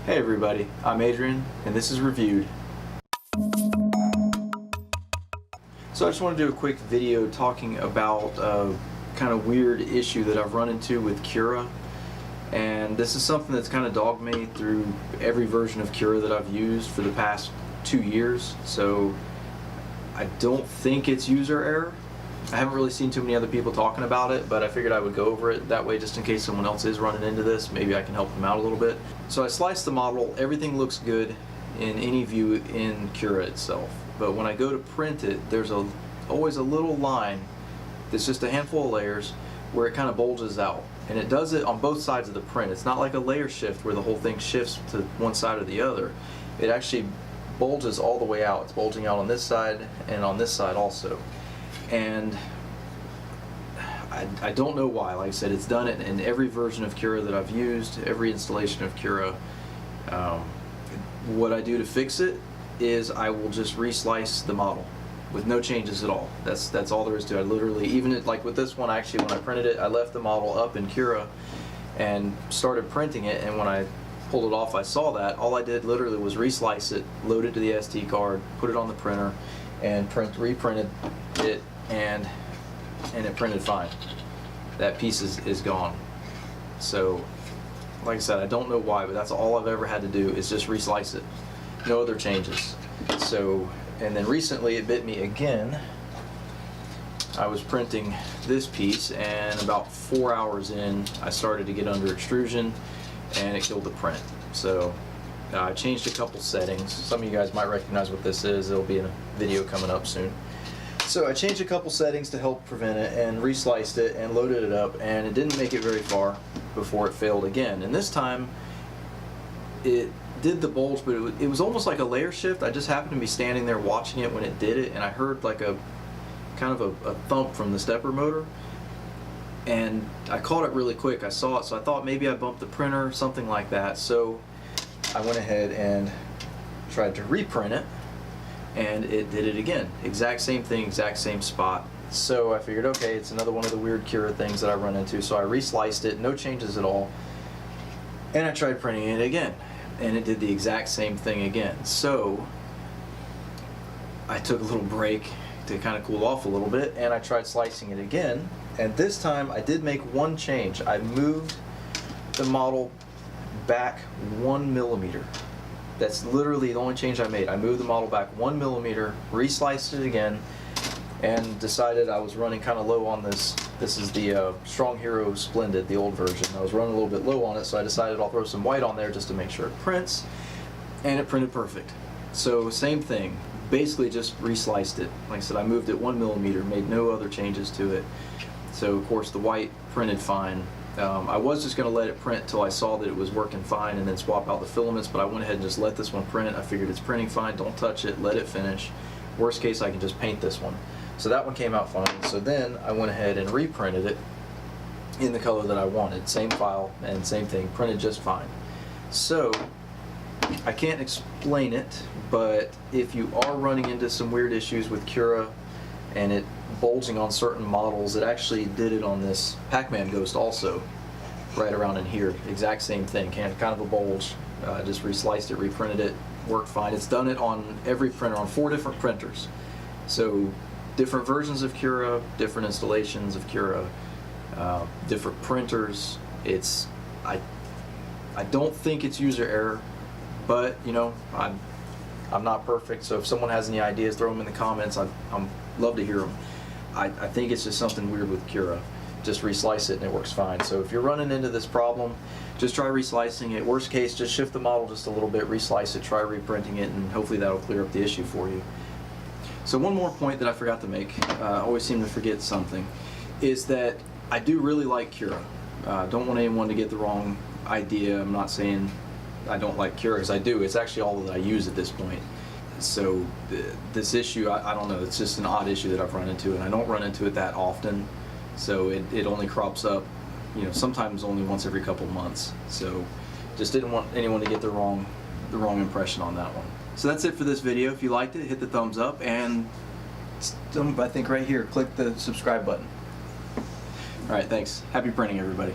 Hey everybody, I'm Adrian and this is Reviewed. So I just want to do a quick video talking about a kind of weird issue that I've run into with Cura. And this is something that's kind of dogged me through every version of Cura that I've used for the past 2 years. So I don't think it's user error. I haven't really seen too many other people talking about it, but I figured I would go over it that way just in case someone else is running into this. Maybe I can help them out a little bit. So I sliced the model. Everything looks good in any view in Cura itself. But when I go to print it, there's always a little line that's just a handful of layers where it kind of bulges out. And it does it on both sides of the print. It's not like a layer shift where the whole thing shifts to one side or the other. It actually bulges all the way out. It's bulging out on this side and on this side also. And I don't know why. Like I said, it's done it in every version of Cura that I've used, every installation of Cura. What I do to fix it is I will just reslice the model with no changes at all. That's all there is to it. I literally, like with this one, actually when I printed it, I left the model up in Cura and started printing it, and when I pulled it off, I saw that. All I did literally was reslice it, load it to the SD card, put it on the printer, and reprinted it, and it printed fine. That piece is gone. So like I said, I don't know why, but that's all I've ever had to do is just reslice it. No other changes. So, and then recently it bit me again. I was printing this piece, and about 4 hours in I started to get under extrusion and it killed the print. So I changed a couple settings. Some of you guys might recognize what this is. It'll be in a video coming up soon. So I changed a couple settings to help prevent it and resliced it and loaded it up, and it didn't make it very far before it failed again. And this time it did the bulge, but it was almost like a layer shift. I just happened to be standing there watching it when it did it, and I heard like a kind of a thump from the stepper motor, and I caught it really quick. I saw it, so I thought maybe I bumped the printer, something like that. So I went ahead and tried to reprint it, and it did it again. Exact same thing, exact same spot. So I figured, okay, it's another one of the weird Cura things that I run into. So I resliced it, no changes at all, and I tried printing it again, and it did the exact same thing again. So I took a little break to kind of cool off a little bit, and I tried slicing it again, and this time I did make one change. I moved the model back 1 millimeter. That's literally the only change I made. I moved the model back 1 millimeter, resliced it again, and decided I was running kind of low on this. This is the Strong Hero Splendid, the old version. I was running a little bit low on it, so I decided I'll throw some white on there just to make sure it prints, and it printed perfect. So same thing, basically just resliced it. Like I said, I moved it 1 millimeter, made no other changes to it. So of course the white printed fine. I was just going to let it print till I saw that it was working fine and then swap out the filaments, but I went ahead and just let this one print. I figured it's printing fine, don't touch it, let it finish. Worst case, I can just paint this one. So that one came out fine. So then I went ahead and reprinted it in the color that I wanted. Same file and same thing, printed just fine. So I can't explain it, but if you are running into some weird issues with Cura and it bulging on certain models, it actually did it on this Pac-Man Ghost also, right around in here. Exact same thing, kind of a bulge. Just resliced it, reprinted it, worked fine. It's done it on every printer, on 4 different printers. So different versions of Cura, different installations of Cura, different printers. I don't think it's user error, but you know, I'm not perfect, so if someone has any ideas, throw them in the comments. I'm love to hear them. I think it's just something weird with Cura. Just reslice it and it works fine. So if you're running into this problem, just try reslicing it. Worst case, just shift the model just a little bit, reslice it, try reprinting it, and hopefully that'll clear up the issue for you. So one more point that I forgot to make, I always seem to forget something, is that I do really like Cura. Don't want anyone to get the wrong idea. I'm not saying I don't like Cura, because I do. It's actually all that I use at this point. So this issue, I don't know, it's just an odd issue that I've run into, and I don't run into it that often. So it only crops up, you know, sometimes only once every couple months. So just didn't want anyone to get the wrong impression on that one. So that's it for this video. If you liked it, hit the thumbs up, and I think right here, click the subscribe button. All right, thanks. Happy printing, everybody.